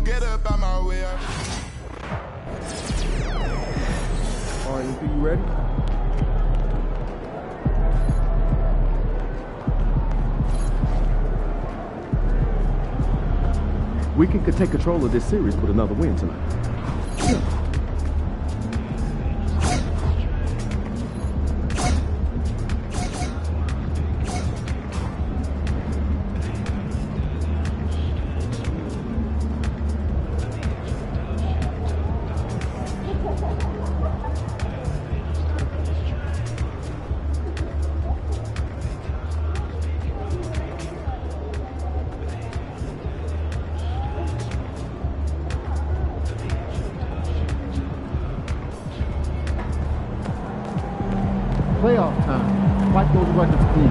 get up out my way. All right, you ready? We can take control of this series with another win tonight. Playoff time. Fight those records clean.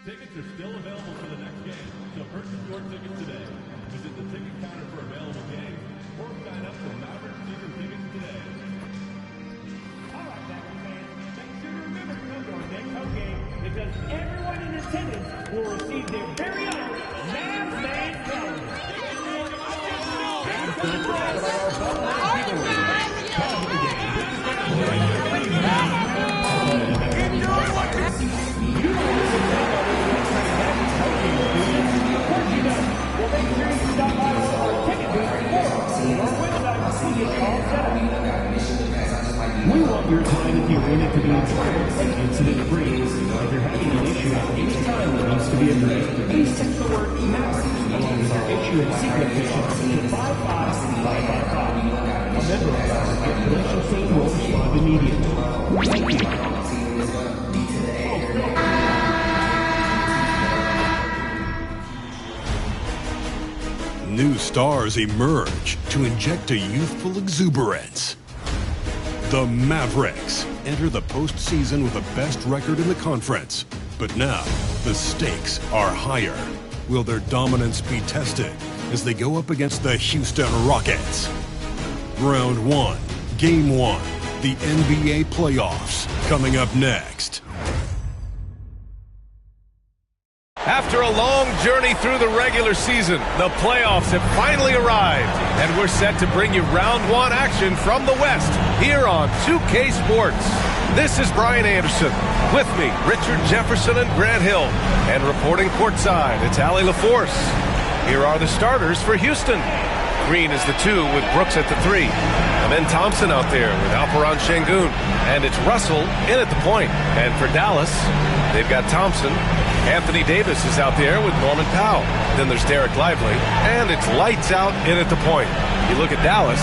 Tickets are still available for the next game, so purchase your tickets today. Visit the ticket counter for available games or sign up for Maverick season tickets today. Because everyone in attendance will receive their very own Man Calendar. Well, make sure you stop by our ticket booth or our website to see it all set up. We want your time at the arena to be enjoyable and incident-free. If you're having an issue at any time that needs to be addressed, please text the word Maverick along with your issue and secret mission to 55555. A member of our production team will respond immediately. Thank you. New stars emerge to inject a youthful exuberance. The Mavericks enter the postseason with the best record in the conference. But now, the stakes are higher. Will their dominance be tested as they go up against the Houston Rockets? Round 1, Game 1, the NBA playoffs, coming up next. After a long journey through the regular season, the playoffs have finally arrived, and we're set to bring you round 1 action from the West here on 2K Sports. This is Brian Anderson. With me, Richard Jefferson and Grant Hill. And reporting courtside, it's Allie LaForce. Here are the starters for Houston. Green is the 2 with Brooks at the 3. And then Thompson out there with Alperon Şengün. And it's Russell in at the point. And for Dallas, they've got Thompson. Anthony Davis is out there with Norman Powell. Then there's Derek Lively. And it's lights out in at the point. You look at Dallas,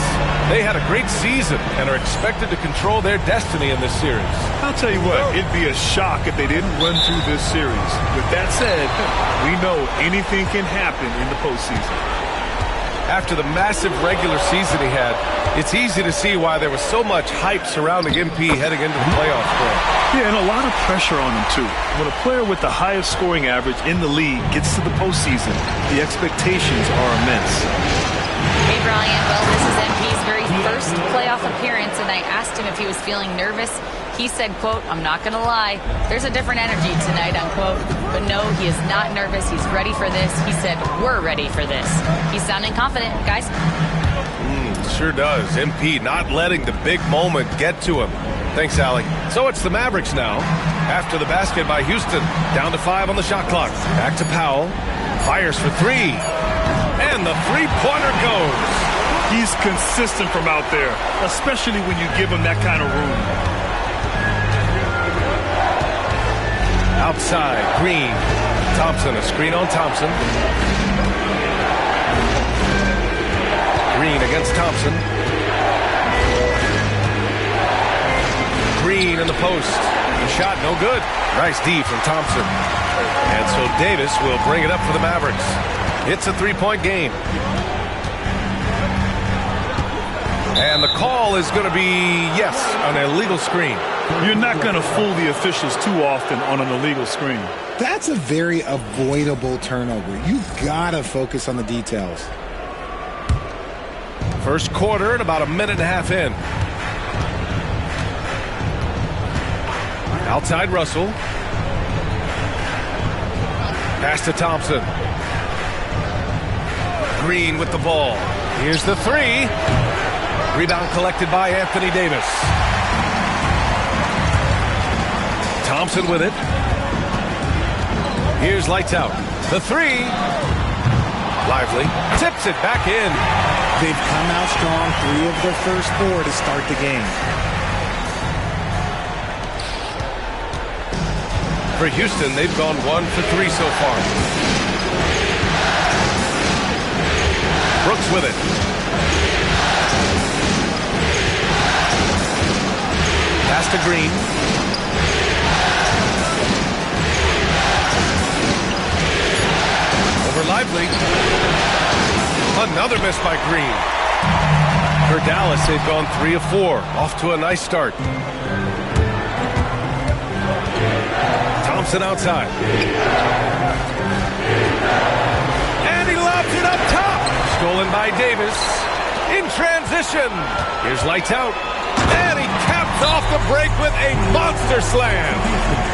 they had a great season and are expected to control their destiny in this series. I'll tell you what, it'd be a shock if they didn't run through this series. With that said, we know anything can happen in the postseason. After the massive regular season he had, it's easy to see why there was so much hype surrounding MP heading into the playoffs for him. Yeah, and a lot of pressure on him, too. When a player with the highest scoring average in the league gets to the postseason, the expectations are immense. Hey, Brian. Well, this is MP's very first playoff appearance, and I asked him if he was feeling nervous. He said, quote, "I'm not going to lie, there's a different energy tonight," unquote. But no, he is not nervous. He's ready for this. He said, "We're ready for this." He's sounding confident, guys. Sure does. MP not letting the big moment get to him. Thanks, Allie. So it's the Mavericks now. After the basket by Houston, down to 5 on the shot clock. Back to Powell. Fires for 3. And the three-pointer goes. He's consistent from out there, especially when you give him that kind of room. Outside, Green. Thompson, a screen on Thompson. Green against Thompson. Green in the post. The shot no good. Nice D from Thompson. And so Davis will bring it up for the Mavericks. It's a 3-point game. And the call is going to be, yes, an illegal screen. You're not going to fool the officials too often on an illegal screen. That's a very avoidable turnover. You've got to focus on the details. First quarter and about a minute and a half in. Outside Russell. Pass to Thompson. Green with the ball. Here's the three. Rebound collected by Anthony Davis. Thompson with it. Here's lights out. The three. Lively. Tips it back in. They've come out strong, 3 of their first 4 to start the game. For Houston, they've gone 1 for 3 so far. Brooks with it. Pass to Green. Over Lively. Another miss by Green. For Dallas, they've gone 3 of 4. Off to a nice start. Thompson outside. And he lobs it up top. Stolen by Davis. In transition. Here's lights out. And he caps off the break with a monster slam.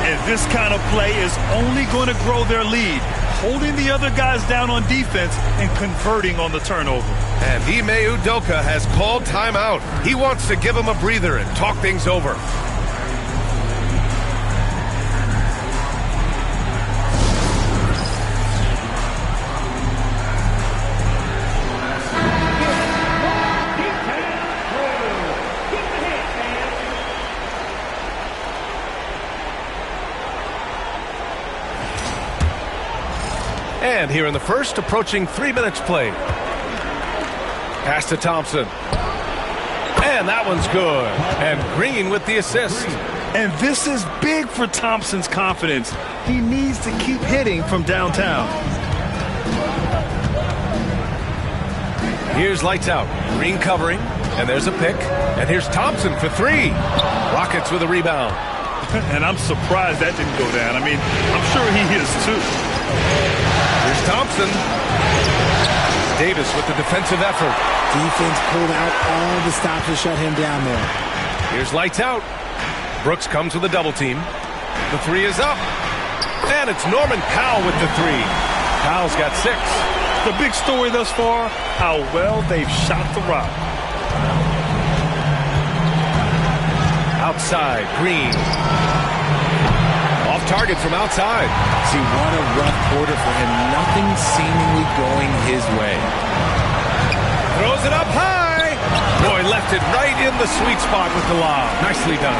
And this kind of play is only going to grow their lead. Holding the other guys down on defense and converting on the turnover. And Ime Udoka has called timeout. He wants to give him a breather and talk things over. And here in the first, approaching 3 minutes played. Pass to Thompson. And that one's good. And Green with the assist. And this is big for Thompson's confidence. He needs to keep hitting from downtown. Here's lights out. Green covering. And there's a pick. And here's Thompson for 3. Rockets with a rebound. And I'm surprised that didn't go down. I mean, I'm sure he is too. Here's Thompson. Davis with the defensive effort. Defense pulled out all the stops to shut him down there. Here's lights out. Brooks comes with a double team. The 3 is up. And it's Norman Powell with the 3. Powell's got 6. The big story thus far, how well they've shot the rock. Outside, Green. Off target from outside. See, what a rough quarter for him. Nothing seemingly going his way. Throws it up high. Boy, left it right in the sweet spot with the lob. Nicely done.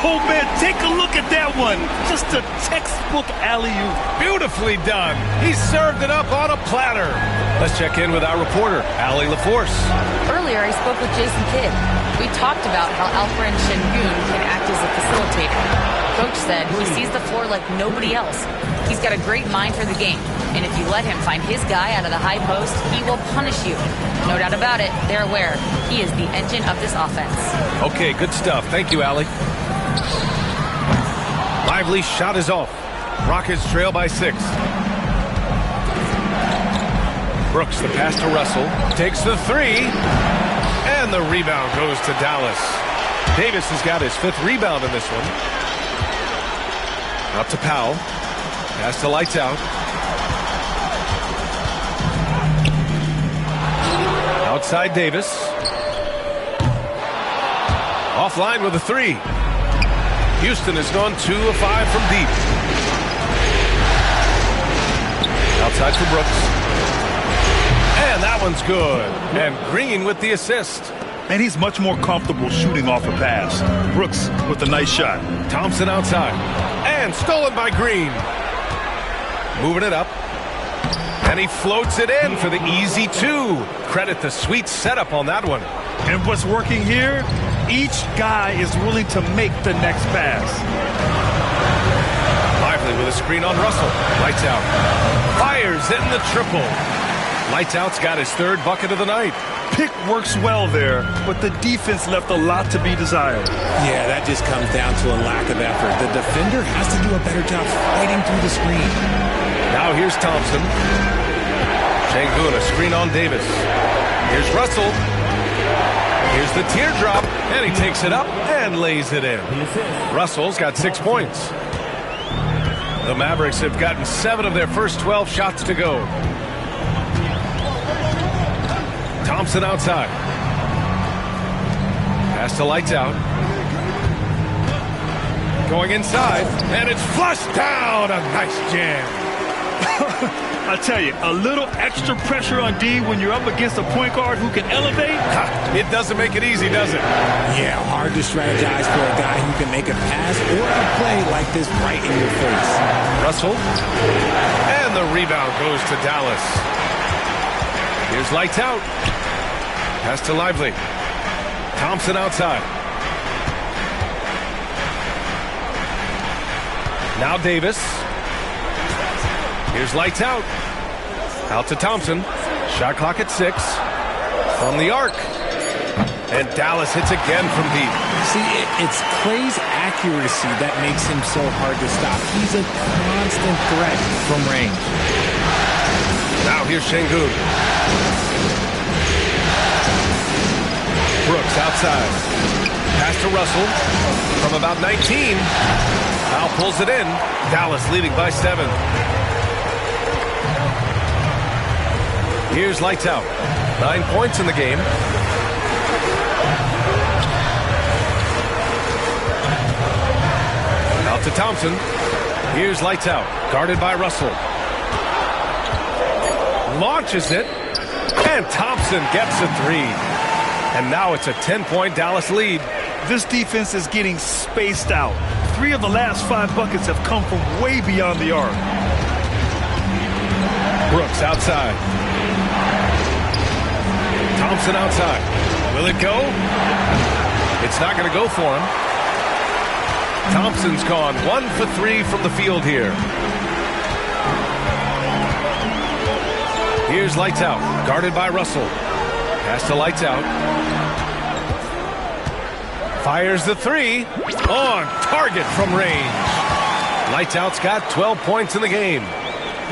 Oh, man, take a look at that one. Just a textbook alley-oop. Beautifully done. He served it up on a platter. Let's check in with our reporter, Allie LaForce. Earlier, I spoke with Jason Kidd. We talked about how Alperen Şengün can act as a facilitator. Coach said he sees the floor like nobody else. He's got a great mind for the game. And if you let him find his guy out of the high post, he will punish you. No doubt about it, they're aware. He is the engine of this offense. Okay, good stuff. Thank you, Allie. Lively shot is off. Rockets trail by 6. Brooks, the pass to Russell. Takes the 3. And the rebound goes to Dallas. Davis has got his 5th rebound in this one. Up to Powell. Pass to lights out. Outside Davis. Offline with a 3. Houston has gone 2 of 5 from deep. Outside for Brooks. And that one's good. And Green with the assist. And he's much more comfortable shooting off a pass. Brooks with a nice shot. Thompson outside. And stolen by Green. Moving it up. And he floats it in for the easy 2. Credit the sweet setup on that one. And what's working here? Each guy is willing to make the next pass. Lively with a screen on Russell. Lights out. Fires in the triple. Lights out's got his 3rd bucket of the night. Pick works well there, but the defense left a lot to be desired. Yeah, that just comes down to a lack of effort. The defender has to do a better job fighting through the screen. Now here's Thompson. Şengün, a screen on Davis. Here's Russell. Here's the teardrop, and he takes it up and lays it in. Russell's got 6 points. The Mavericks have gotten 7 of their first 12 shots to go. Thompson outside. Pass to Lights Out. Going inside, and it's flushed down. A nice jam. I tell you, a little extra pressure on D when you're up against a point guard who can elevate. It doesn't make it easy, does it? Yeah, hard to strategize for a guy who can make a pass or a play like this right in your face. Russell. And the rebound goes to Dallas. Here's Lights Out. Pass to Lively. Thompson outside. Now Davis. Here's Lights Out. Out to Thompson. Shot clock at 6. From the arc. And Dallas hits again from deep. See, it's Clay's accuracy that makes him so hard to stop. He's a constant threat from range. Now here's Şengün. Brooks outside. Pass to Russell. From about 19. Now pulls it in. Dallas leading by 7. Here's Lights Out. 9 points in the game. Out to Thompson. Here's Lights Out. Guarded by Russell. Launches it. And Thompson gets a 3. And now it's a 10-point Dallas lead. This defense is getting spaced out. 3 of the last 5 buckets have come from way beyond the arc. Brooks outside. Thompson outside. Will it go? It's not going to go for him. Thompson's gone 1 for 3 from the field here. Here's Lights Out. Guarded by Russell. Pass to Lights Out. Fires the 3. On target from range. Lights Out's got 12 points in the game.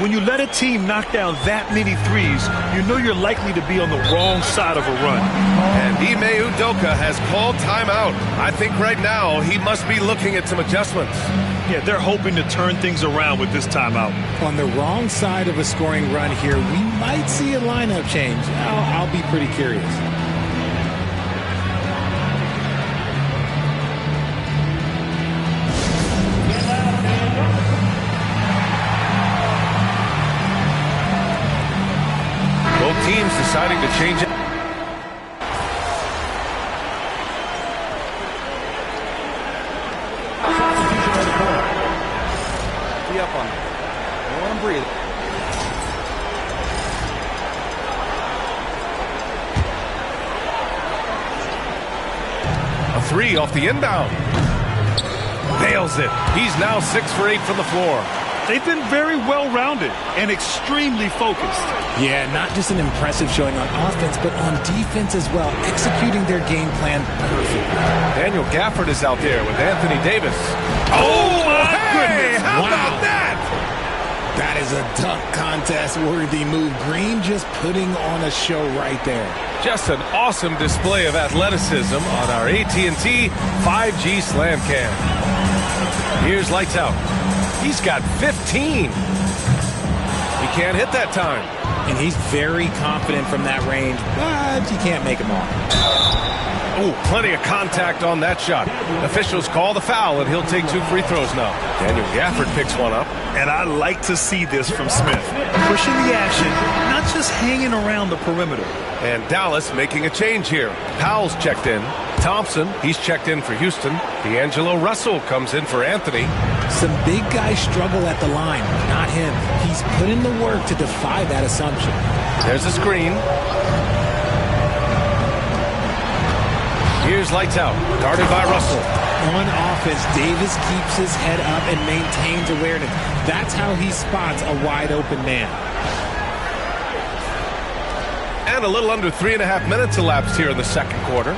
When you let a team knock down that many threes, you know you're likely to be on the wrong side of a run. And Ime Udoka has called timeout. I think right now he must be looking at some adjustments. Yeah, they're hoping to turn things around with this timeout. On the wrong side of a scoring run here, we might see a lineup change. I'll be pretty curious. Teams deciding to change it. Be up on it. Don't let him breathe. A 3 off the inbound. Nails it. He's now 6 for 8 from the floor. They've been very well-rounded and extremely focused. Yeah, not just an impressive showing on offense, but on defense as well, executing their game plan perfectly. Daniel Gafford is out there with Anthony Davis. Oh, my goodness. How about that? That is a dunk contest-worthy move. Green just putting on a show right there. Just an awesome display of athleticism on our AT&T 5G Slam Cam. Here's Lights Out. He's got 15. He can't hit that time. And he's very confident from that range, but you can't make him all. Oh, plenty of contact on that shot. Officials call the foul, and he'll take 2 free throws now. Daniel Gafford picks one up. And I like to see this from Smith. Pushing the action, not just hanging around the perimeter. And Dallas making a change here. Powell's checked in. Thompson, he's checked in for Houston. D'Angelo Russell comes in for Anthony. Some big guys struggle at the line, not him. He's put in the work to defy that assumption. There's a screen. Here's Lights Out, guarded by Russell. On offense, Davis keeps his head up and maintains awareness. That's how he spots a wide open man. And a little under 3.5 minutes elapsed here in the second quarter.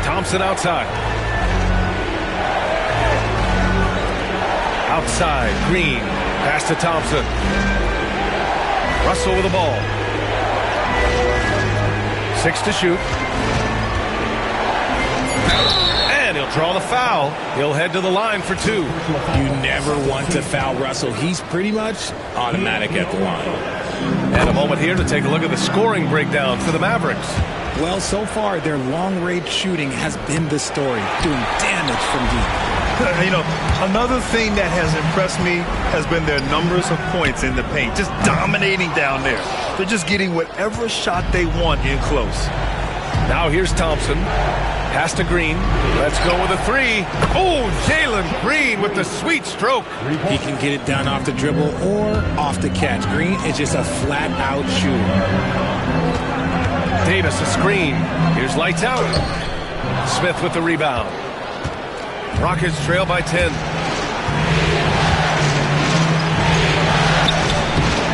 Thompson outside. Outside, Green. Pass to Thompson. Russell with the ball. 6 to shoot. And he'll draw the foul. He'll head to the line for 2. You never want to foul Russell. He's pretty much automatic at the line. And a moment here to take a look at the scoring breakdown for the Mavericks. Well, so far, their long-range shooting has been the story, doing damage from deep. You know, another thing that has impressed me has been their numbers of points in the paint, just dominating down there. They're just getting whatever shot they want in close. Now here's Thompson. Pass to Green. Let's go with a 3. Oh, Jalen Green with the sweet stroke. He can get it down off the dribble or off the catch. Green is just a flat-out shooter. Davis a screen. Here's lights out. Smith with the rebound. Rockets trail by 10.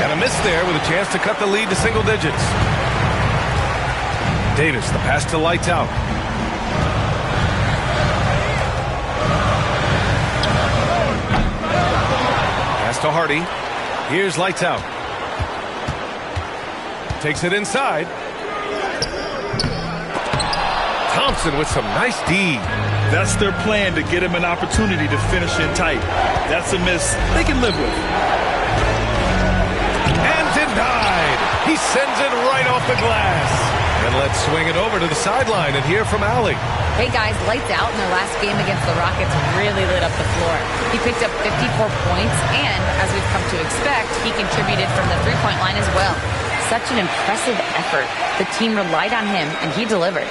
And a miss there with a chance to cut the lead to single digits. Davis, the pass to lights out. Pass to Hardy. Here's lights out. Takes it inside. Thompson with some nice D. That's their plan, to get him an opportunity to finish in tight. That's a miss they can live with. And denied. He sends it right off the glass. And let's swing it over to the sideline and hear from Allie. Hey guys, lights out in their last game against the Rockets really lit up the floor. He picked up 54 points, and as we've come to expect, he contributed from the three-point line as well. Such an impressive effort. The team relied on him, and he delivered.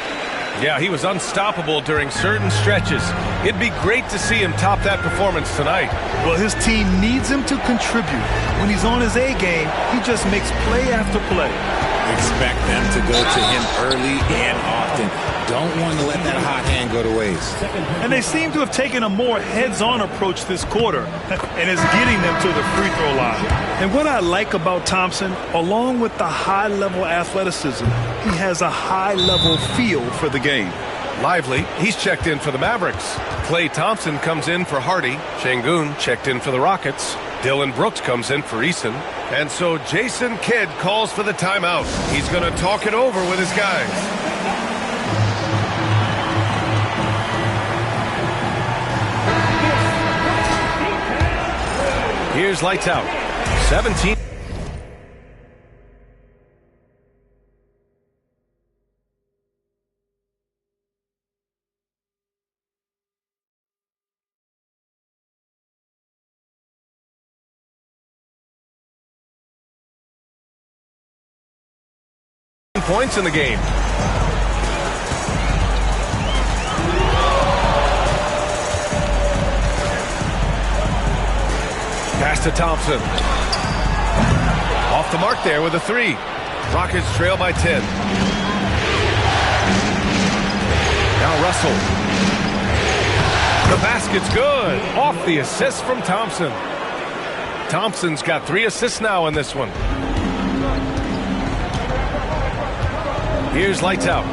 Yeah, he was unstoppable during certain stretches. It'd be great to see him top that performance tonight. Well, his team needs him to contribute. When he's on his A game, he just makes play after play. Expect them to go to him early and often. Don't want to let that hot hand go to waste. And they seem to have taken a more heads-on approach this quarter, and it's getting them to the free throw line. And what I like about Thompson, along with the high-level athleticism, he has a high-level feel for the game. Lively, he's checked in for the Mavericks. Klay Thompson comes in for Hardy. Şengün checked in for the Rockets. Dylan Brooks comes in for Eason. And so Jason Kidd calls for the timeout. He's going to talk it over with his guys. Here's lights out. 17. Points in the game. Pass to Thompson. Off the mark there with a 3. Rockets trail by 10. Now Russell. The basket's good. Off the assist from Thompson. Thompson's got 3 assists now in this one. Here's lights out.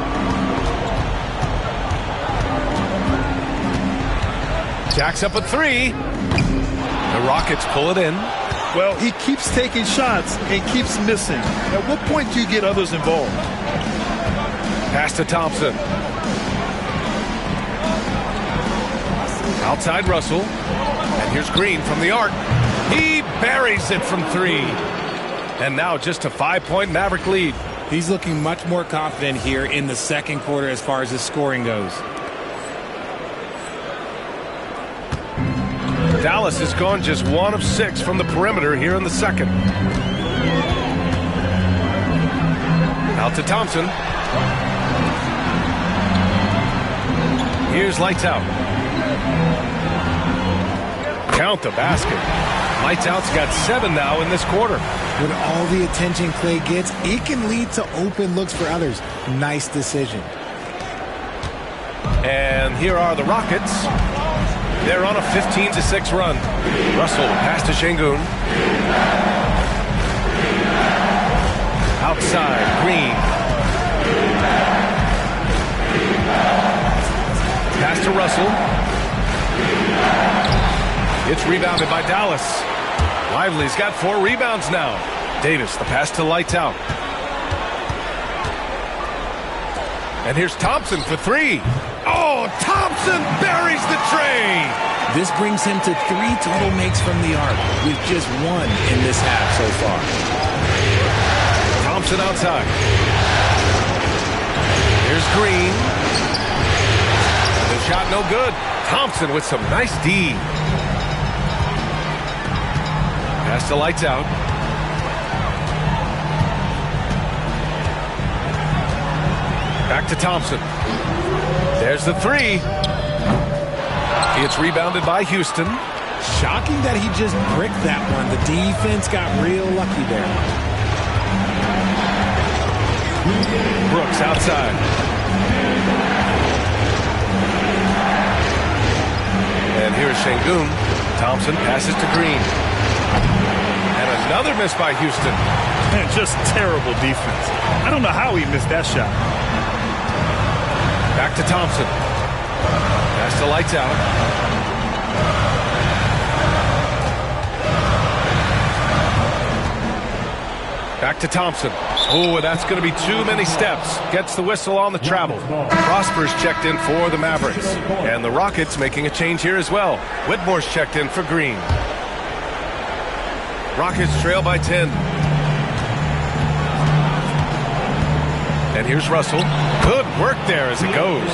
Jacks up a 3. The Rockets pull it in. Well, he keeps taking shots and keeps missing. At what point do you get others involved? Pass to Thompson. Outside Russell. And here's Green from the arc. He buries it from 3. And now just a 5-point Maverick lead. He's looking much more confident here in the second quarter as far as his scoring goes. Dallas has gone just 1 of 6 from the perimeter here in the second. Out to Thompson. Here's lights out. Count the basket. Lights out's got 7 now in this quarter. With all the attention Klay gets, it can lead to open looks for others. Nice decision. And here are the Rockets. They're on a 15-6 run. Russell pass to Şengün. Outside, Green. Pass to Russell. It's rebounded by Dallas. Lively's got 4 rebounds now. Davis, the pass to lights out. And here's Thompson for three. Oh, Thompson buries the tray. This brings him to 3 total makes from the arc, with just 1 in this half so far. Thompson outside. Here's Green. The shot no good. Thompson with some nice D. Pass to lights out. Back to Thompson. There's the three. It's rebounded by Houston. Shocking that he just bricked that one. The defense got real lucky there. Brooks outside. And here's Şengün. Thompson passes to Green. And another miss by Houston. Man, just terrible defense. I don't know how he missed that shot. Back to Thompson. Pass to lights out. Back to Thompson. Oh, that's going to be too many steps. Gets the whistle on the travel. Prosper's checked in for the Mavericks. And the Rockets making a change here as well. Whitmore's checked in for Green. Rockets trail by 10. And here's Russell. Good work there as it goes.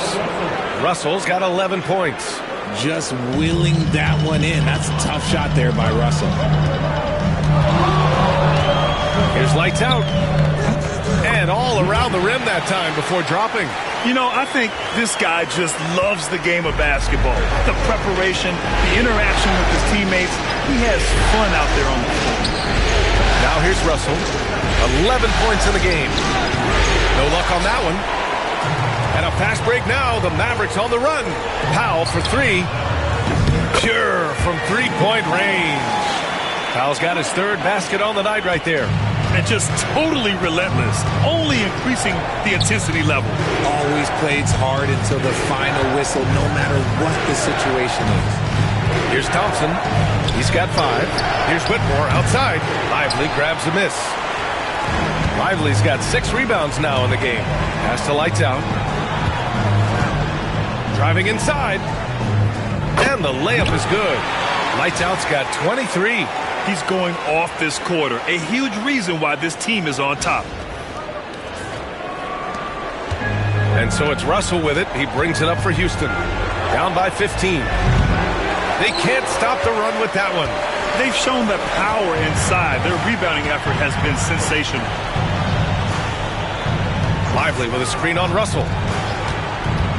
Russell's got 11 points. Just willing that one in. That's a tough shot there by Russell. Here's lights out. And all around the rim that time before dropping. You know, I think this guy just loves the game of basketball. The preparation, the interaction with his teammates. He has fun out there on the floor. Now here's Russell. 11 points in the game. No luck on that one. And a fast break now. The Mavericks on the run. Powell for three. Pure from three-point range. Powell's got his third basket on the night right there. And just totally relentless. Only increasing the intensity level. Always plays hard until the final whistle, no matter what the situation is. Here's Thompson. He's got 5. Here's Whitmore outside. Lively grabs a miss. Lively's got 6 rebounds now in the game. Pass to lights out. Driving inside. And the layup is good. Lights out's got 23. He's going off this quarter. A huge reason why this team is on top. And so it's Russell with it. He brings it up for Houston. Down by 15. They can't stop the run with that one. They've shown the power inside. Their rebounding effort has been sensational. Lively with a screen on Russell.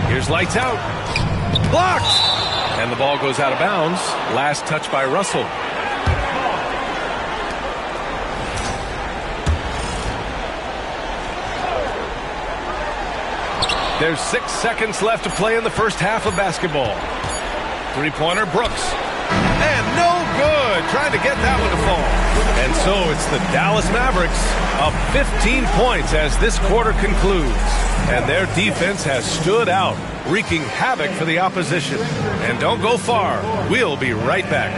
Here's lights out. Blocked! And the ball goes out of bounds. Last touch by Russell. There's 6 seconds left to play in the first half of basketball. Three-pointer, Brooks. And no good. Trying to get that one to fall. And so it's the Dallas Mavericks up 15 points as this quarter concludes. And their defense has stood out, wreaking havoc for the opposition. And don't go far. We'll be right back.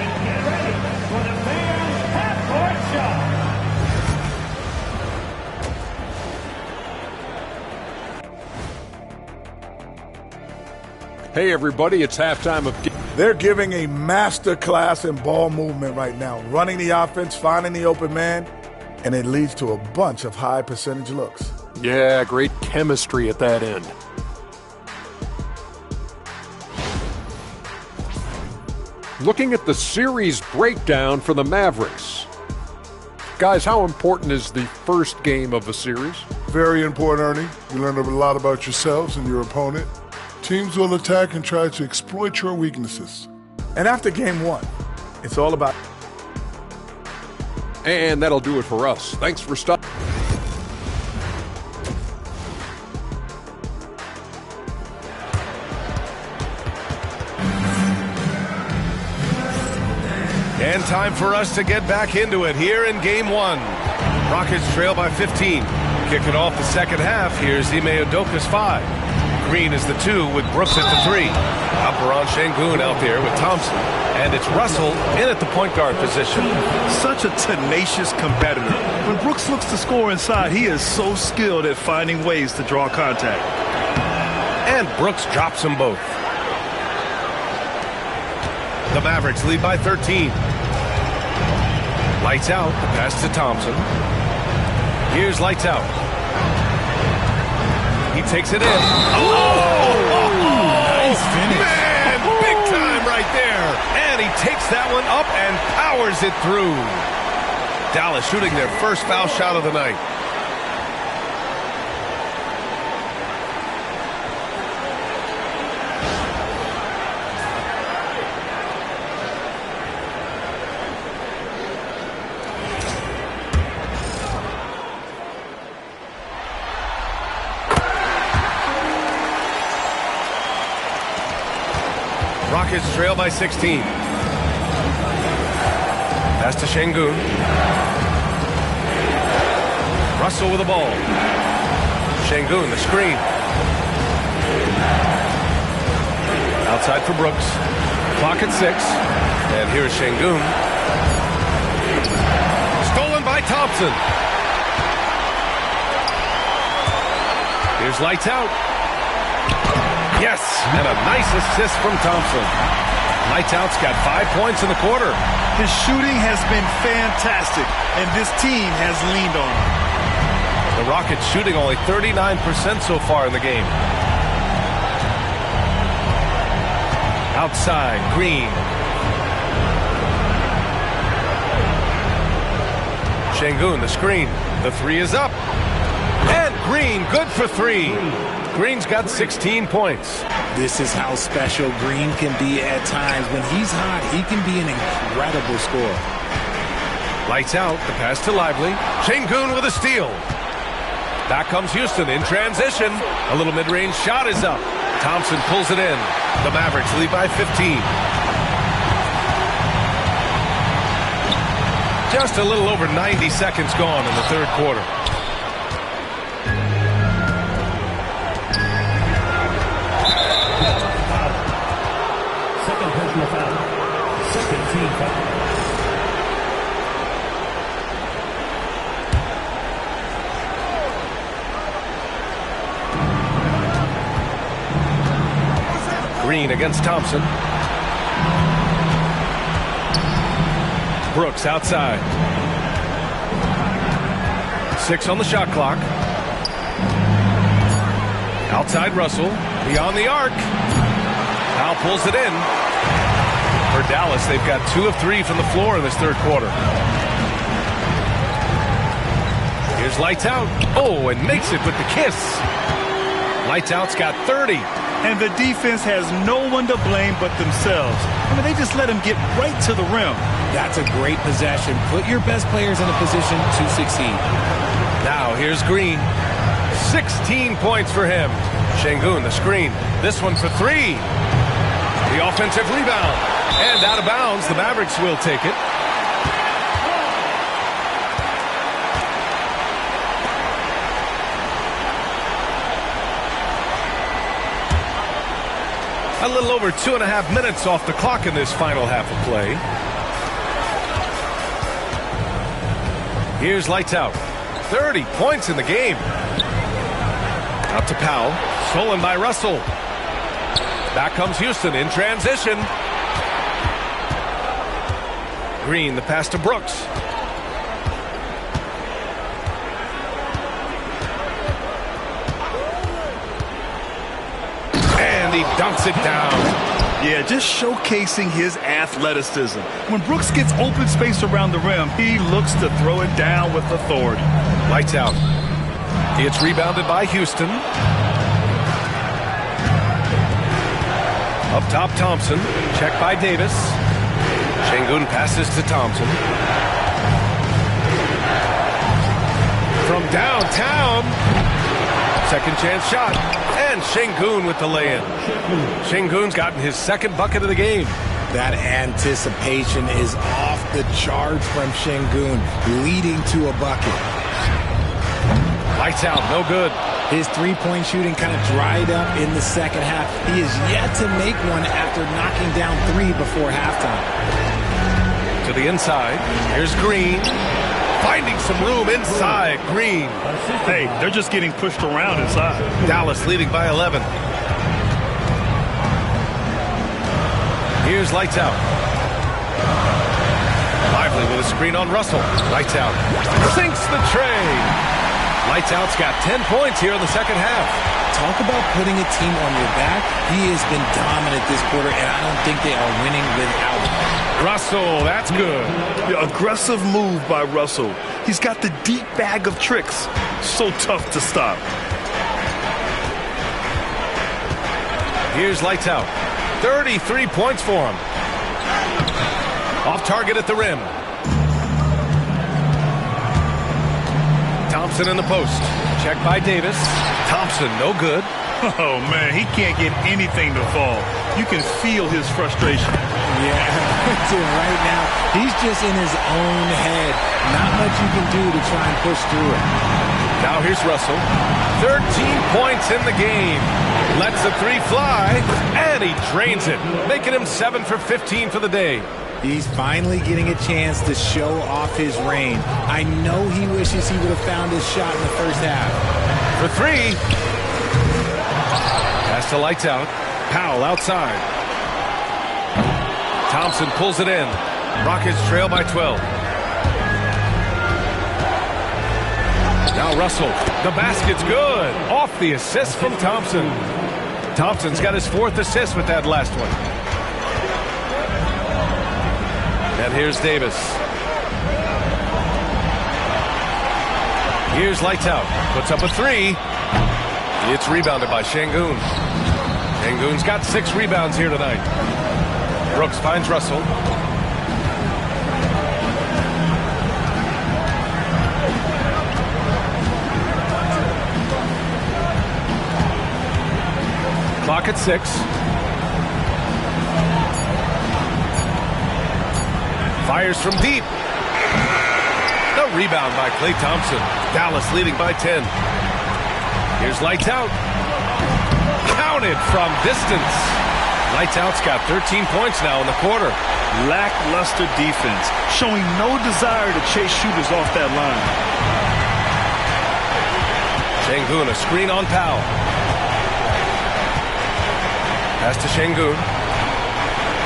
Hey everybody, it's halftime of... They're giving a master class in ball movement right now, running the offense, finding the open man, and it leads to a bunch of high percentage looks. Yeah, great chemistry at that end. Looking at the series breakdown for the Mavericks. Guys, how important is the first game of a series? Very important, Ernie. You learn a lot about yourselves and your opponent. Teams will attack and try to exploit your weaknesses. And after game 1, it's all about... And that'll do it for us. Thanks for stopping. And time for us to get back into it here in game 1. Rockets trail by 15. Kicking off the second half, here's Ime Udoka's 5. Green is the 2 with Brooks at the 3. Alperen Şengün out there with Thompson. And it's Russell in at the point guard position. Such a tenacious competitor. When Brooks looks to score inside, he is so skilled at finding ways to draw contact. And Brooks drops them both. The Mavericks lead by 13. Lights out. The pass to Thompson. Here's lights out. He takes it in. Nice finish. Man, big time right there. And he takes that one up and powers it through. Dallas shooting their first foul shot of the night. Rockets trail by 16. Pass to Şengün. Russell with the ball. Şengün, the screen. Outside for Brooks. Clock at 6. And here's Şengün. Stolen by Thompson. Here's lights out. Yes, and a nice assist from Thompson. Lights out's got 5 points in the quarter. His shooting has been fantastic, and this team has leaned on him. The Rockets shooting only 39% so far in the game. Outside, Green. Şengün, the screen. The three is up. And Green, good for 3. Green's got 16 points. This is how special Green can be at times. When he's hot, he can be an incredible scorer. Lights out, the pass to Lively. Şengün with a steal. Back comes Houston in transition. A little mid-range shot is up. Thompson pulls it in. The Mavericks lead by 15. Just a little over 90 seconds gone in the third quarter. Second personal foul. Second team foul. Green against Thompson. Brooks outside. 6 on the shot clock. Outside Russell. Beyond the arc. Powell pulls it in. For Dallas, they've got 2 of 3 from the floor in this third quarter. Here's lights out. Oh, and makes it with the kiss. Lights out's got 30. And the defense has no one to blame but themselves. I mean, they just let him get right to the rim. That's a great possession. Put your best players in a position to succeed. Now here's Green. 16 points for him. Şengün, the screen. This one for 3. The offensive rebound. And out of bounds, the Mavericks will take it. A little over 2.5 minutes off the clock in this final half of play. Here's lights out. 30 points in the game. Out to Powell. Stolen by Russell. Back comes Houston in transition. Green, the pass to Brooks. And he dunks it down. Yeah, just showcasing his athleticism. When Brooks gets open space around the rim, he looks to throw it down with authority. Lights out. It's rebounded by Houston. Up top, Thompson. Checked by Davis. Şengün passes to Thompson. From downtown. Second chance shot. And Şengün with the lay-in. Şengün's gotten his second bucket of the game. That anticipation is off the charts from Şengün, leading to a bucket. Lights out, no good. His three-point shooting kind of dried up in the second half. He is yet to make one after knocking down 3 before halftime. To the inside. Here's Green. Finding some room inside. Green. Hey, they're just getting pushed around inside. Dallas leading by 11. Here's lights out. Lively with a screen on Russell. Lights out. Sinks the tray. Lights out's got 10 points here in the second half. Talk about putting a team on your back. He has been dominant this quarter, and I don't think they are winning without him. Russell, that's good. Yeah, aggressive move by Russell. He's got the deep bag of tricks. So tough to stop. Here's lights out. 33 points for him. Off target at the rim. Thompson in the post. Check by Davis. Thompson, no good. Oh, man, he can't get anything to fall. You can feel his frustration. Yeah, right now, he's just in his own head. Not much you can do to try and push through it. Now here's Russell. 13 points in the game. Lets the three fly, and he drains it, making him 7 for 15 for the day. He's finally getting a chance to show off his range. I know he wishes he would have found his shot in the first half. For three. Pass to lights out. Powell outside. Thompson pulls it in. Rockets trail by 12. Now Russell. The basket's good. Off the assist from Thompson. Thompson's got his 4th assist with that last one. And here's Davis. Here's lights out. Puts up a three. It's rebounded by Şengün. Şengün's got 6 rebounds here tonight. Brooks finds Russell. Clock at 6. Fires from deep. The rebound by Klay Thompson. Dallas leading by 10. Here's lights out. Counted from distance. Lights out's got 13 points now in the quarter. Lackluster defense, showing no desire to chase shooters off that line. Şengün, a screen on Powell. Pass to Şengün.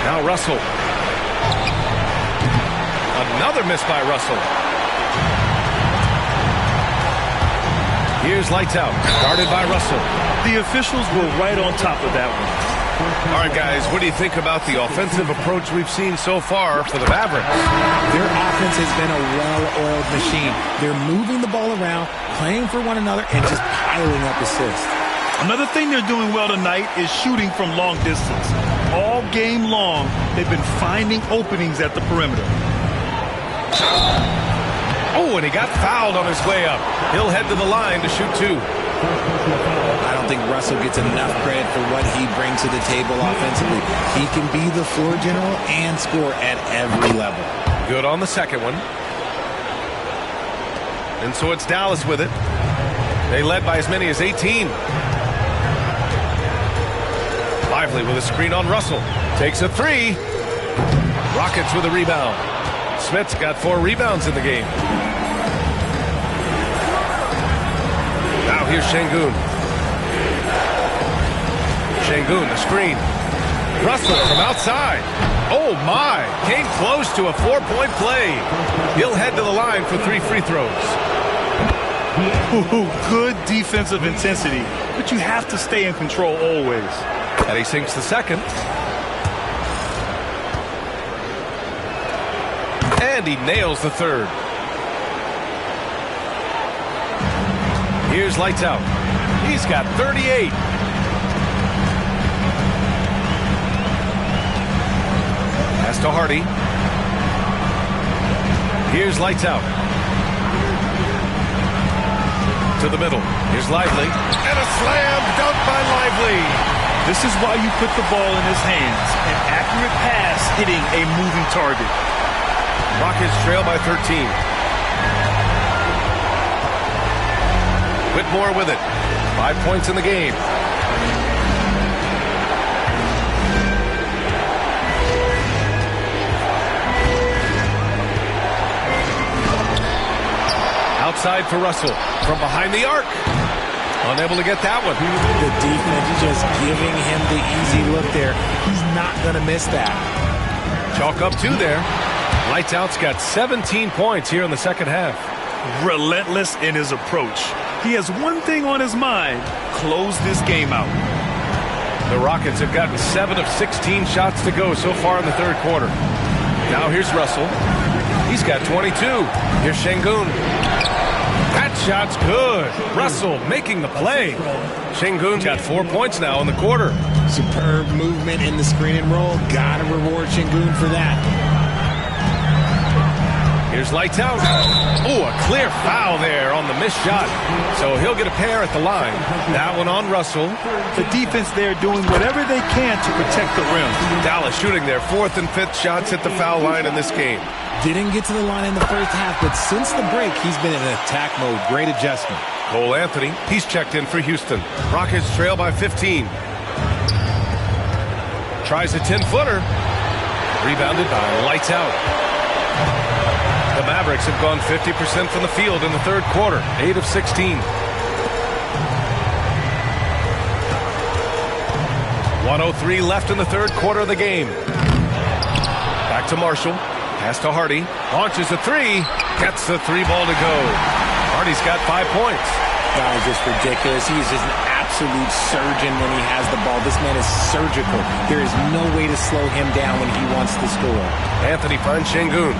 Now Russell. Another miss by Russell. Here's lights out. Guarded by Russell. The officials were right on top of that one. All right, guys, what do you think about the offensive approach we've seen so far for the Mavericks? Their offense has been a well-oiled machine. They're moving the ball around, playing for one another, and just piling up assists. Another thing they're doing well tonight is shooting from long distance. All game long, they've been finding openings at the perimeter. Oh, and he got fouled on his way up. He'll head to the line to shoot 2. I don't think Russell gets enough credit for what he brings to the table offensively. He can be the floor general and score at every level. Good on the second one. And so it's Dallas with it. They led by as many as 18. Lively with a screen on Russell. Takes a 3. Rockets with a rebound. Smith's got 4 rebounds in the game. Now here's Şengün. Şengün, the screen. Russell from outside. Oh my, came close to a 4-point play. He'll head to the line for 3 free throws. Ooh, good defensive intensity, but you have to stay in control always. And he sinks the second. And he nails the third. Here's lights out. He's got 38. Pass to Hardy. Here's lights out. To the middle. Here's Lively. And a slam dunk by Lively. This is why you put the ball in his hands. An accurate pass hitting a moving target. Rockets trail by 13. Whitmore with it. 5 points in the game. Outside for Russell. From behind the arc. Unable to get that one. The defense just giving him the easy look there. He's not going to miss that. Chalk up 2 there. Lights Out's got 17 points here in the second half. Relentless in his approach. He has one thing on his mind: close this game out. The Rockets have gotten 7 of 16 shots to go so far in the third quarter. Now here's Russell. He's got 22. Here's Şengün. That shot's good. Russell making the play. Şengün's got 4 points now in the quarter. Superb movement in the screen and roll. Gotta reward Şengün for that. Here's Lights Out. Oh, a clear foul there on the missed shot. So he'll get a pair at the line. That one on Russell. The defense there doing whatever they can to protect the rim. Dallas shooting their 4th and 5th shots at the foul line in this game. Didn't get to the line in the first half, but since the break, he's been in attack mode. Great adjustment. Cole Anthony, he's checked in for Houston. Rockets trail by 15. Tries a 10-footer. Rebounded by Lights Out. The Mavericks have gone 50% from the field in the third quarter, 8 of 16. 1:03 left in the third quarter of the game. Back to Marshall. Pass to Hardy. Launches a 3. Gets the 3 ball to go. Hardy's got 5 points. That was just ridiculous. He is just an absolute surgeon when he has the ball. This man is surgical. There is no way to slow him down when he wants to score. Anthony finds Şengün.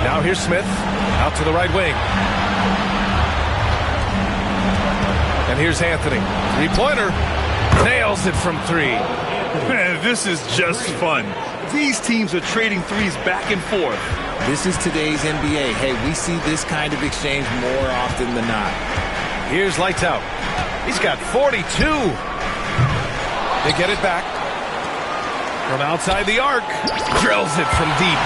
Now here's Smith, out to the right wing. And here's Anthony. 3-pointer. Nails it from 3. Man, this is just fun. These teams are trading threes back and forth. This is today's NBA. Hey, we see this kind of exchange more often than not. Here's Lights Out. He's got 42. They get it back. From outside the arc. Drills it from deep.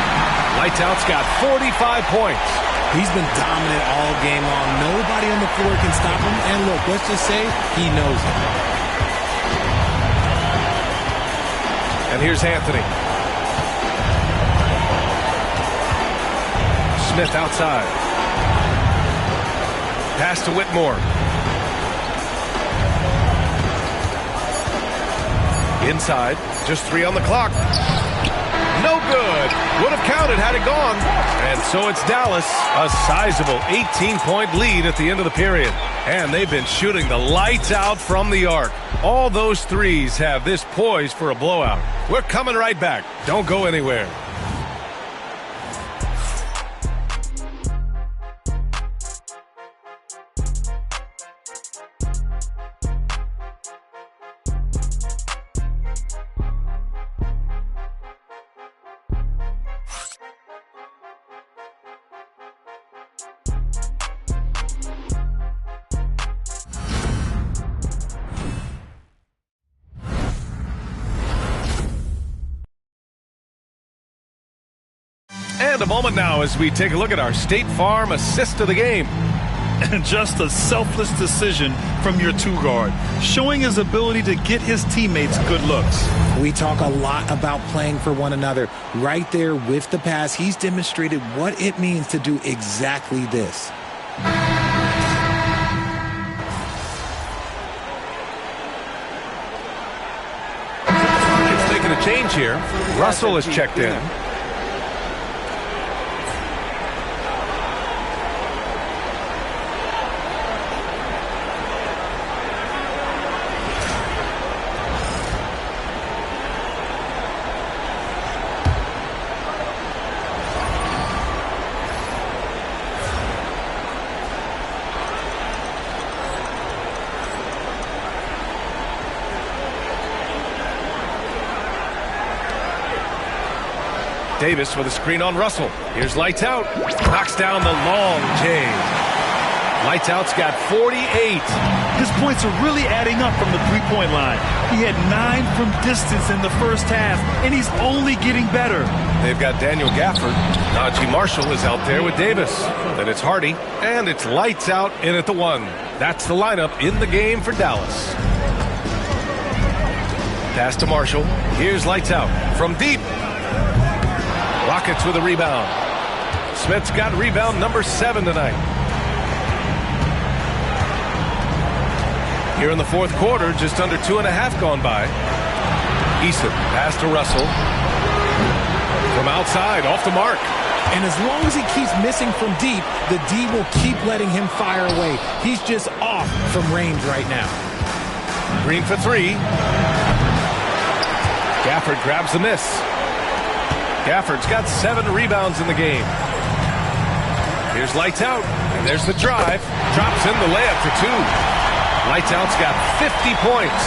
Lights Out's got 45 points. He's been dominant all game long. Nobody on the floor can stop him. And look, let's just say he knows it. And here's Anthony. Smith outside. Pass to Whitmore. Inside. Just 3 on the clock. No good. Would have counted had it gone. And so it's Dallas. A sizable 18-point lead at the end of the period. And they've been shooting the lights out from the arc. All those threes have this poised for a blowout. We're coming right back. Don't go anywhere. And a moment now as we take a look at our State Farm assist of the game. And just a selfless decision from your 2-guard, showing his ability to get his teammates good looks. We talk a lot about playing for one another. Right there with the pass, he's demonstrated what it means to do exactly this. It's making a change here. Russell is checked in. Davis with a screen on Russell. Here's Lights Out. Knocks down the long J. Lights Out's got 48. His points are really adding up from the 3-point line. He had 9 from distance in the first half, and he's only getting better. They've got Daniel Gafford. Najee Marshall is out there with Davis. Then it's Hardy, and it's Lights Out in at the 1. That's the lineup in the game for Dallas. Pass to Marshall. Here's Lights Out from deep. Rockets with a rebound. Smith's got rebound number 7 tonight. Here in the fourth quarter, just under 2.5 gone by. Eason, pass to Russell. From outside, off the mark. And as long as he keeps missing from deep, the D will keep letting him fire away. He's just off from range right now. Green for three. Gafford grabs the miss. Gafford's got 7 rebounds in the game. Here's Lights Out, and there's the drive. Drops in the layup for 2. Lights Out's got 50 points.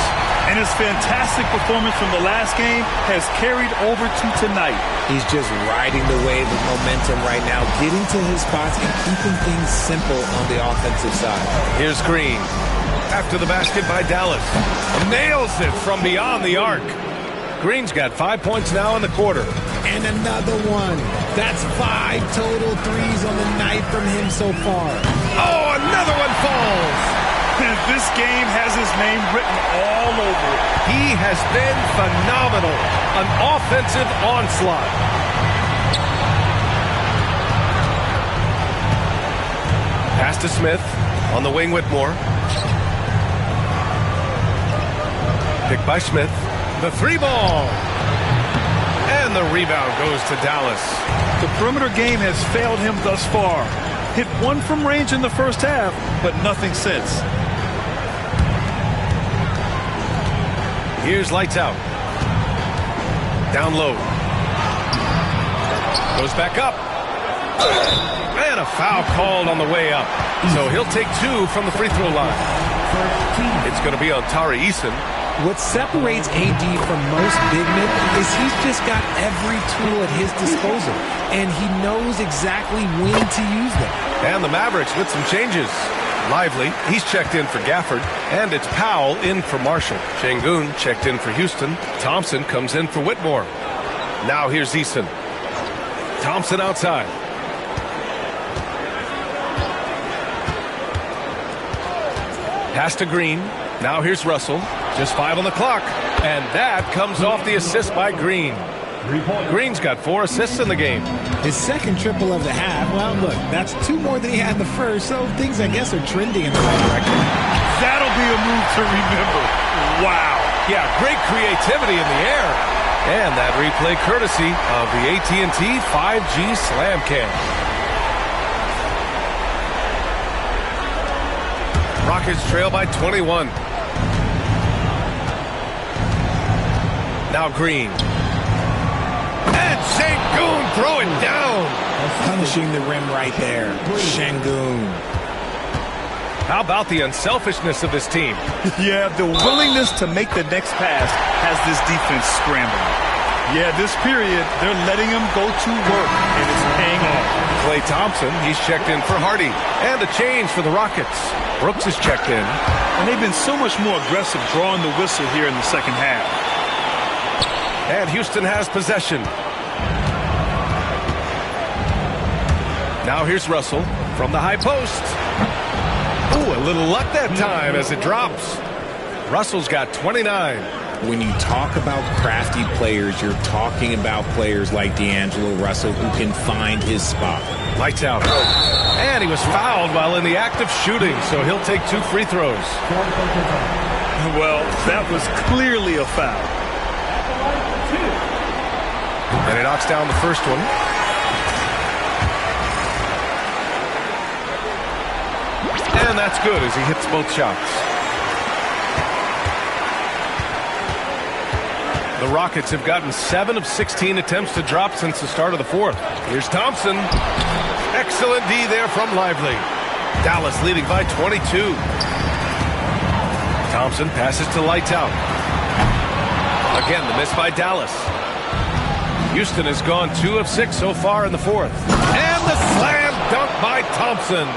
And his fantastic performance from the last game has carried over to tonight. He's just riding the wave of momentum right now, getting to his spots and keeping things simple on the offensive side. Here's Green. After the basket by Dallas. Nails it from beyond the arc. Green's got 5 points now in the quarter. And another one. That's 5 total threes on the night from him so far. Oh, another one falls. And this game has his name written all over it. He has been phenomenal. An offensive onslaught. Pass to Smith. On the wing, Whitmore. Picked by Smith. The 3-ball. And the rebound goes to Dallas. The perimeter game has failed him thus far. Hit 1 from range in the first half, but nothing since. Here's Lights Out. Down low. Goes back up. And a foul called on the way up. So he'll take 2 from the free throw line. It's going to be on Tari Eason. What separates AD from most big men is he's just got every tool at his disposal, and he knows exactly when to use them. And the Mavericks with some changes. Lively, he's checked in for Gafford, and it's Powell in for Marshall. Şengün checked in for Houston. Thompson comes in for Whitmore. Now here's Eason. Thompson outside. Pass to Green. Now here's Russell. Just 5 on the clock. And that comes off the assist by Green. Green's got 4 assists in the game. His second triple of the half. Well, look, that's 2 more than he had in the first, so things, I guess, are trending in the right direction. That'll be a move to remember. Wow. Yeah, great creativity in the air. And that replay courtesy of the AT&T 5G Slam Cam. Rockets trail by 21. Now Green. And Şengün throw it down. Punishing the rim right there. Şengün. How about the unselfishness of this team? Yeah, the willingness to make the next pass has this defense scrambling. Yeah, this period, they're letting him go to work, and it's paying off. Klay Thompson, he's checked in for Hardy. And a change for the Rockets. Brooks is checked in. And they've been so much more aggressive drawing the whistle here in the second half. And Houston has possession. Now here's Russell from the high post. Ooh, a little luck that time as it drops. Russell's got 29. When you talk about crafty players, you're talking about players like D'Angelo Russell who can find his spot. Lights out. And he was fouled while in the act of shooting, so he'll take 2 free throws. Well, that was clearly a foul. And he knocks down the first one. And that's good as he hits both shots. The Rockets have gotten 7 of 16 attempts to drop since the start of the fourth. Here's Thompson. Excellent D there from Lively. Dallas leading by 22. Thompson passes to Lights Out. Again, the miss by Dallas. Houston has gone 2 of 6 so far in the fourth. And the slam dunk by Thompson.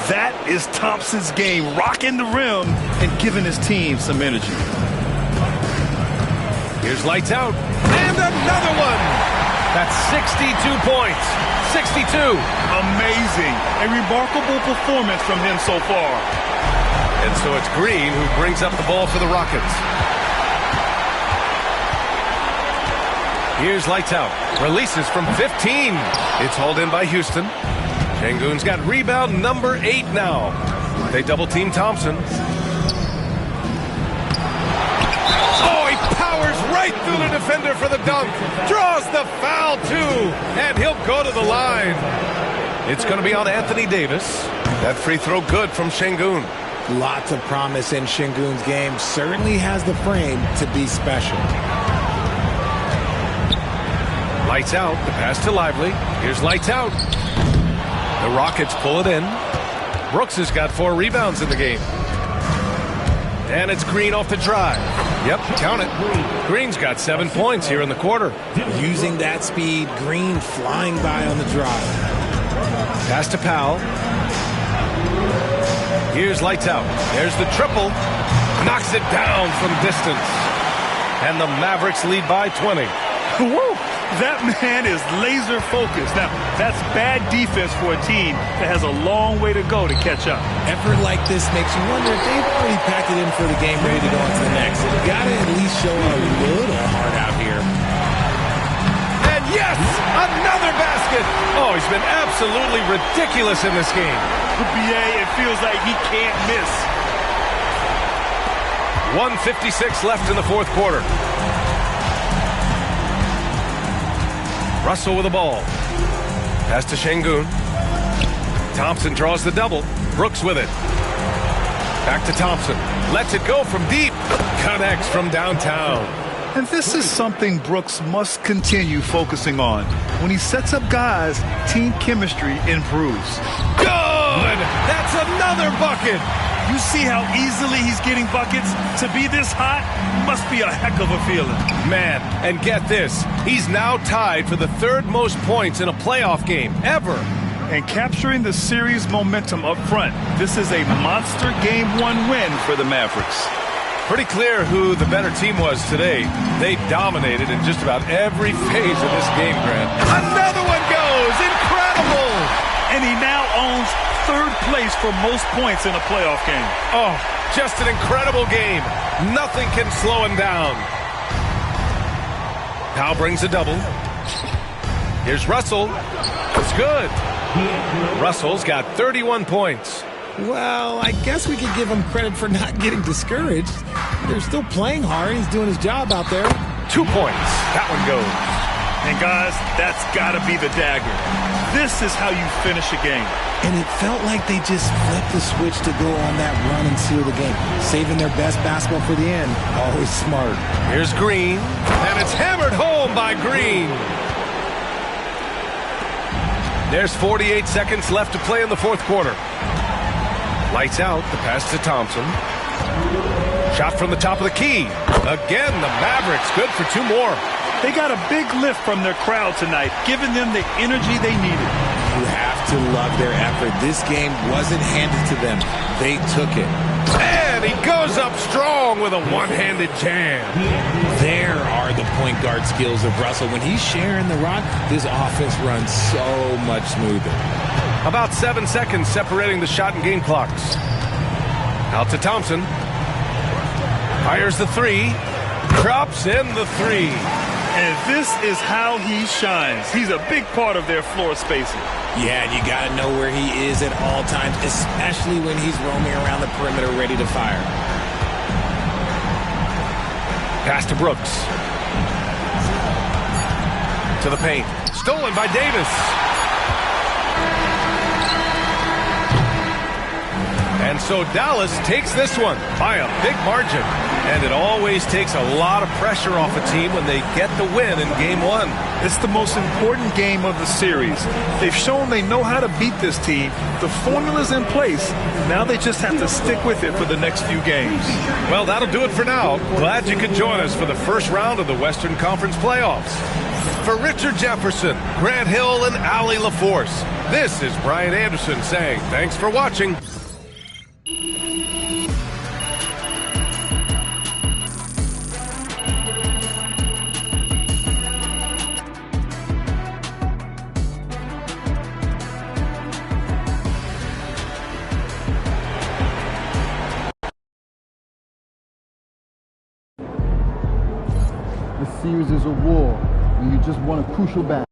That is Thompson's game, rocking the rim and giving his team some energy. Here's Lights Out. And another one. That's 62 points. 62. Amazing. A remarkable performance from him so far. And so it's Green who brings up the ball for the Rockets. Here's Lights Out. Releases from 15. It's hauled in by Houston. Şengün's got rebound number 8 now. They double team Thompson. right through the defender for the dunk. Draws the foul, too. And he'll go to the line. It's going to be on Anthony Davis. That free throw good from Şengün. Lots of promise in Şengün's game. Certainly has the frame to be special. Lights out. The pass to Lively. Here's lights out. The Rockets pull it in. Brooks has got 4 rebounds in the game. And it's Green off the drive. Yep, count it. Green's got 7 points here in the quarter. Using that speed, Green flying by on the drive. Pass to Powell. Here's lights out. There's the triple. Knocks it down from distance. And the Mavericks lead by 20. Woo! That man is laser focused. Now, that's bad defense for a team that has a long way to go to catch up. Effort like this makes you wonder if they've already packed it in for the game, ready to go on to the next. They've got to at least show a little heart out here. And yes, another basket. Oh, he's been absolutely ridiculous in this game. BA, it feels like he can't miss. 1:56 left in the fourth quarter. Russell with the ball. Pass to Şengün. Thompson draws the double. Brooks with it. Back to Thompson. Lets it go from deep. Connects from downtown. And this is something Brooks must continue focusing on. When he sets up guys, team chemistry improves. Good! That's another bucket! You see how easily he's getting buckets? To be this hot must be a heck of a feeling. Man, and get this, he's now tied for the 3rd most points in a playoff game ever. And capturing the series momentum up front. This is a monster Game 1 win for the Mavericks. Pretty clear who the better team was today. They dominated in just about every phase of this game, Grant. Another one goes! Incredible! And he now owns 3rd place for most points in a playoff game. Oh, just an incredible game. Nothing can slow him down. Powell brings a double. Here's Russell. It's good. Russell's got 31 points. Well, I guess we could give him credit for not getting discouraged. They're still playing hard. He's doing his job out there. 2 points. That one goes. And guys, that's got to be the dagger. This is how you finish a game. And it felt like they just flipped the switch to go on that run and seal the game. Saving their best basketball for the end. Always smart. Here's Green. And it's hammered home by Green. There's 48 seconds left to play in the fourth quarter. Lights out. The pass to Thompson. Shot from the top of the key. Again, the Mavericks good for 2 more. They got a big lift from their crowd tonight, giving them the energy they needed. You have to love their effort. This game wasn't handed to them. They took it. And he goes up strong with a one-handed jam. There are the point guard skills of Russell. When he's sharing the rock, this offense runs so much smoother. About 7 seconds separating the shot and game clocks. Out to Thompson. Fires the 3. Drops in the 3. And this is how he shines. He's a big part of their floor spacing. Yeah, and you got to know where he is at all times, especially when he's roaming around the perimeter ready to fire. Pass to Brooks. To the paint. Stolen by Davis. And so Dallas takes this one by a big margin. And it always takes a lot of pressure off a team when they get the win in Game 1. It's the most important game of the series. They've shown they know how to beat this team. The formula's in place. Now they just have to stick with it for the next few games. Well, that'll do it for now. Glad you could join us for the first round of the Western Conference playoffs. For Richard Jefferson, Grant Hill, and Allie LaForce, this is Brian Anderson saying thanks for watching. This series is a war, and you just won a crucial battle.